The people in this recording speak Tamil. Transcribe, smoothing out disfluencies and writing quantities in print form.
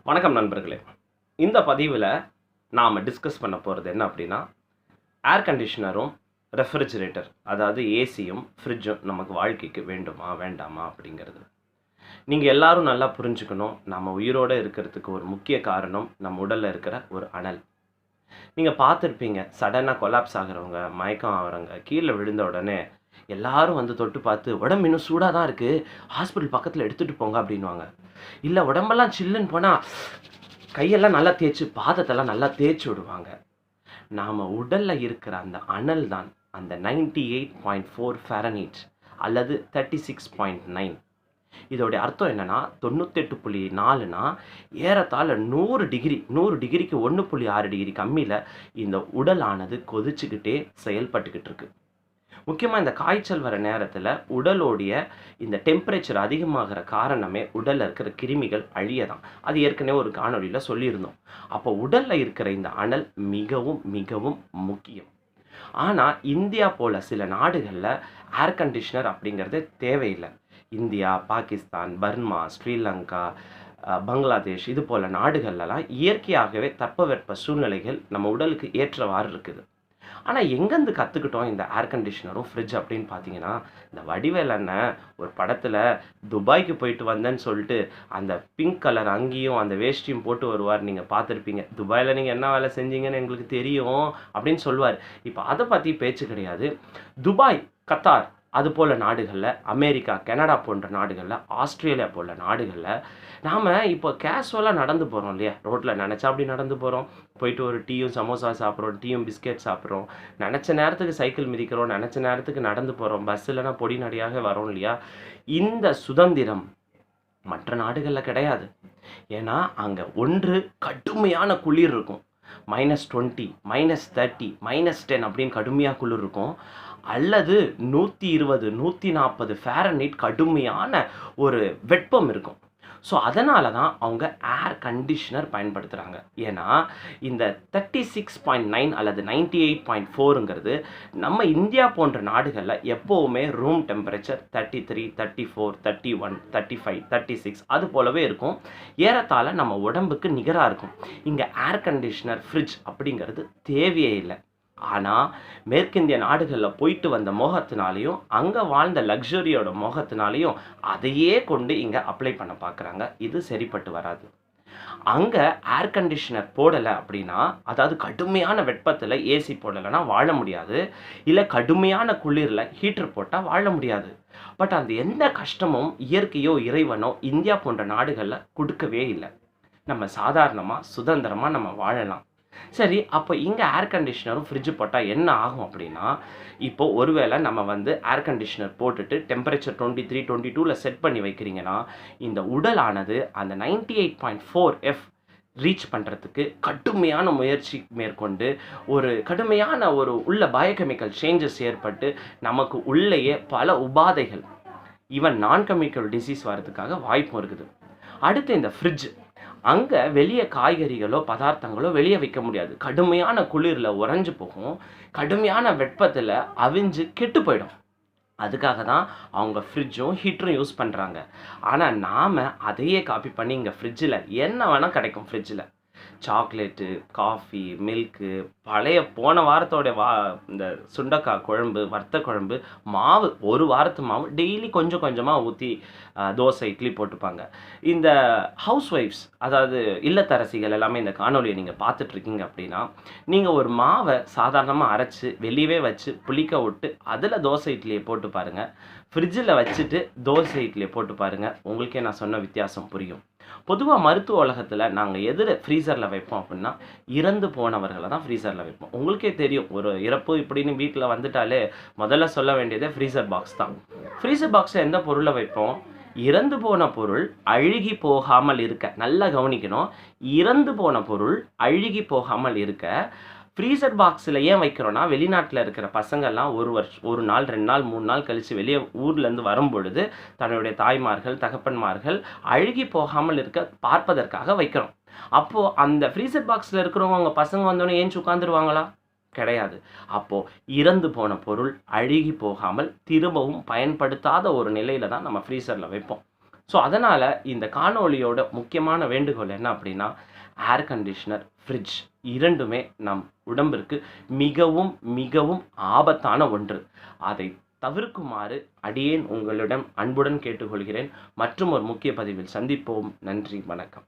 வணக்கம் நண்பர்களே. இந்த பதிவில் நாம் டிஸ்கஸ் பண்ண போகிறது என்ன அப்படின்னா, ஏர் கண்டிஷனரும் ரெஃப்ரிஜிரேட்டர் அதாவது ஏசியும் ஃப்ரிட்ஜும் நமக்கு வாழ்க்கைக்கு வேண்டுமா வேண்டாமா அப்படிங்கிறது. நீங்கள் எல்லாரும் நல்லா புரிஞ்சுக்கணும், நம்ம உயிரோடு இருக்கிறதுக்கு ஒரு முக்கிய காரணம் நம்ம உடலில் இருக்கிற ஒரு அனல். நீங்கள் பார்த்துருப்பீங்க, சடனாக கொலாப்ஸ் ஆகிறவங்க, மயக்கம் ஆகிறவங்க, கீழே விழுந்த உடனே எல்லாரும் வந்து தொட்டு பார்த்து உடம்பு இன்னும் சூடாக தான் இருக்குது, ஹாஸ்பிட்டல் பக்கத்தில் எடுத்துகிட்டு போங்க அப்படின்வாங்க. இல்லை உடம்பெல்லாம் சில்லுன்னு போனால் கையெல்லாம் நல்லா தேய்ச்சி பாதத்தெல்லாம் நல்லா தேய்ச்சி விடுவாங்க. நாம் உடலில் இருக்கிற அந்த அனல் தான் அந்த 98.4 ஃபாரன்ஹீட் அல்லது 36.9. இதோடைய அர்த்தம் என்னென்னா 98.4னா ஏறத்தாழ 100 டிகிரிக்கு 1.6 டிகிரி கம்மியில் இந்த உடலானது கொதிச்சுக்கிட்டே செயல்பட்டுக்கிட்டு இருக்கு. முக்கியமாக இந்த காய்ச்சல் வர நேரத்தில் உடலோடைய இந்த டெம்பரேச்சர் அதிகமாகிற காரணமே உடலில் இருக்கிற கிருமிகள் அழிய தான். அது ஏற்கனவே ஒரு காணொலியில் சொல்லியிருந்தோம். அப்போ உடலில் இருக்கிற இந்த அனல் மிகவும் மிகவும் முக்கியம். ஆனால் இந்தியா போல் சில நாடுகளில் ஏர் கண்டிஷனர் அப்படிங்கிறதே தேவையில்லை. இந்தியா, பாகிஸ்தான், பர்மா, ஸ்ரீலங்கா, பங்களாதேஷ் இது போல் நாடுகள்லாம் இயற்கையாகவே தட்பவெட்ப சூழ்நிலைகள் நம்ம உடலுக்கு ஏற்றவாறு இருக்குது. ஆனால் எங்கேருந்து கற்றுக்கிட்டோம் இந்த ஏர் கண்டிஷனரும் ஃப்ரிட்ஜ் அப்படின்னு பார்த்தீங்கன்னா, இந்த வடிவேல் அண்ணன் ஒரு படத்தில் துபாய்க்கு போயிட்டு வந்தேன்னு சொல்லிட்டு அந்த பிங்க் கலர் அங்கேயும் அந்த வேஷ்டியும் போட்டு வருவார். நீங்கள் பார்த்துருப்பீங்க. துபாயில் நீங்கள் என்ன வேலை செஞ்சீங்கன்னு எங்களுக்கு தெரியும் அப்படின்னு சொல்லுவார். இப்போ அதை பற்றி பேச்சு கிடையாது. துபாய், கத்தார் அது போல் நாடுகளில், அமெரிக்கா, கனடா போன்ற நாடுகளில், ஆஸ்திரேலியா போல் நாடுகளில் நாம் இப்போ கேஷுவலாக நடந்து போகிறோம் இல்லையா? ரோட்டில் நினச்சா அப்படி நடந்து போகிறோம், போயிட்டு ஒரு டீயும் சமோசா சாப்பிட்றோம், டீயும் பிஸ்கெட் சாப்பிட்றோம், நினச்ச நேரத்துக்கு சைக்கிள் மிதிக்கிறோம், நினச்ச நேரத்துக்கு நடந்து போகிறோம், பஸ் இல்லைனா பொடி நடையாக வரோம் இல்லையா? இந்த சுதந்திரம் மற்ற நாடுகளில் கிடையாது. ஏன்னா அங்கே ஒன்று கடுமையான குளிர் இருக்கும், -20, -30, -10 அப்படின்னு கடுமையாக குளிர் இருக்கும். அல்லது 120, 140 ஃபாரன்ஹீட் கடுமையான ஒரு வெப்பம் இருக்கும். ஸோ அதனால தான் அவங்க ஏர் கண்டிஷனர் பயன்படுத்துகிறாங்க. ஏன்னா இந்த 36.9 அல்லது 98.4ங்கிறது நம்ம இந்தியா போன்ற நாடுகளில் எப்போவுமே ரூம் டெம்பரேச்சர் 33, 34, 31, 35, 36 அது போலவே இருக்கும். ஏறத்தாழ நம்ம உடம்புக்கு நிகராக இருக்கும். இங்கே ஏர் கண்டிஷனர், ஃப்ரிட்ஜ் அப்படிங்கிறது தேவையே இல்லை. ஆனால் மேற்கிந்திய நாடுகளில் போயிட்டு வந்த மோகத்தினாலையும் அங்கே வாழ்ந்த லக்ஸரியோட மோகத்தினாலையும் அதையே கொண்டு இங்கே அப்ளை பண்ண பார்க்குறாங்க. இது சரிப்பட்டு வராது. அங்கே ஏர் கண்டிஷனர் போடலை அப்படின்னா, அதாவது கடுமையான வெப்பத்தில் ஏசி போடலைன்னா வாழ முடியாது. இல்லை கடுமையான குளிரில் ஹீட்டர் போட்டால் வாழ முடியாது. பட் அந்த எந்த கஷ்டமும் இயற்கையோ இறைவனோ இந்தியா போன்ற நாடுகளில் கொடுக்கவே இல்லை. நம்ம சாதாரணமாக சுதந்திரமாக நம்ம வாழலாம். சரி, அப்போ இங்கே ஏர் கண்டிஷனரும் ஃப்ரிட்ஜு போட்டால் என்ன ஆகும் அப்படின்னா, இப்போது ஒருவேளை நம்ம வந்து ஏர் கண்டிஷனர் போட்டுட்டு டெம்பரேச்சர் 23, 22ல் செட் பண்ணி வைக்கிறீங்கன்னா, இந்த உடலானது அந்த 98.4 ரீச் பண்ணுறதுக்கு கடுமையான முயற்சி மேற்கொண்டு ஒரு கடுமையான ஒரு உள்ள பயோகெமிக்கல் சேஞ்சஸ் ஏற்பட்டு நமக்கு உள்ளேயே பல உபாதைகள், ஈவன் நான் கெமிக்கல் டிசீஸ் வரதுக்காக வாய்ப்பும் இருக்குது. அடுத்து இந்த ஃப்ரிட்ஜ், அங்கே வெளியே காய்கறிகளோ பதார்த்தங்களோ வெளியே வைக்க முடியாது. கடுமையான குளிரில் உறைஞ்சு போகும், கடுமையான வெப்பத்தில் அவிஞ்சு கெட்டு போயிடும். அதுக்காக தான் அவங்க ஃப்ரிட்ஜும் ஹீட்டரும் யூஸ் பண்ணுறாங்க. ஆனால் நாம் அதையே காப்பி பண்ணி இங்கே ஃப்ரிட்ஜில் என்ன வேணால் கிடைக்கும். ஃப்ரிட்ஜில் சாக்லேட்டு, காஃபி, மில்க்கு, பழைய போன வாரத்தோட இந்த சுண்டக்காய் குழம்பு, வறுத்த குழம்பு, மாவு ஒரு வாரத்து மாவு டெய்லி கொஞ்சம் கொஞ்சமாக ஊற்றி தோசை, இட்லி போட்டுப்பாங்க. இந்த ஹவுஸ் ஒய்ஃப்ஸ் அதாவது இல்லத்தரசிகள் எல்லாமே இந்த காணொலியை நீங்கள் பார்த்துட்ருக்கீங்க அப்படின்னா, நீங்கள் ஒரு மாவை சாதாரணமாக அரைச்சி வெளியவே வச்சு புளிக்க விட்டு அதில் தோசை இட்லியை போட்டு பாருங்கள். ஃப்ரிட்ஜில் வச்சுட்டு தோசை இட்லியை போட்டு பாருங்கள். உங்களுக்கே நான் சொன்ன வித்தியாசம் புரியும். பொதுவாக மருத்துவ உலகத்தில் நாங்கள் எதில் ஃப்ரீசரில் வைப்போம் அப்படின்னா, இறந்து போனவர்களை தான் ஃப்ரீசரில் வைப்போம். உங்களுக்கே தெரியும், ஒரு இறப்பு இப்படின்னு வீட்டில் வந்துட்டாலே முதல்ல சொல்ல வேண்டியதே ஃப்ரீசர் பாக்ஸ் தான். ஃப்ரீசர் பாக்ஸில் எந்த பொருளை வைப்போம்? இறந்து போன பொருள் அழுகி போகாமல் இருக்க. நல்லா கவனிக்கணும், இறந்து போன பொருள் அழுகி போகாமல் இருக்க ஃப்ரீசர் பாக்ஸில் ஏன் வைக்கிறோன்னா, வெளிநாட்டில் இருக்கிற பசங்கள்லாம் ஒரு நாள் 2 நாள் 3 நாள் கழித்து வெளியே ஊர்லேருந்து வரும்பொழுது தன்னுடைய தாய்மார்கள், தகப்பன்மார்கள் அழுகி போகாமல் இருக்க பார்ப்பதற்காக வைக்கிறோம். அப்போது அந்த ஃப்ரீசர் பாக்ஸில் இருக்கிறவங்க அவங்க பசங்க வந்தோடனே ஏஞ்சி உட்காந்துருவாங்களா? கிடையாது. அப்போது இறந்து போன பொருள் அழுகி போகாமல் திரும்பவும் பயன்படுத்தாத ஒரு நிலையில் தான் நம்ம ஃப்ரீசரில் வைப்போம். ஸோ அதனால் இந்த காணொளியோட முக்கியமான வேண்டுகோள் என்ன அப்படின்னா, ஏர் கண்டிஷனர், ஃப்ரிட்ஜ் இரண்டுமே நம் உடம்பிற்கு மிகவும் மிகவும் ஆபத்தான ஒன்று. அதை தவிர்க்குமாறு அடியேன் உங்களிடம் அன்புடன் கேட்டுக்கொள்கிறேன். மற்றும் ஒரு முக்கிய பதிவில் சந்திப்போம். நன்றி, வணக்கம்.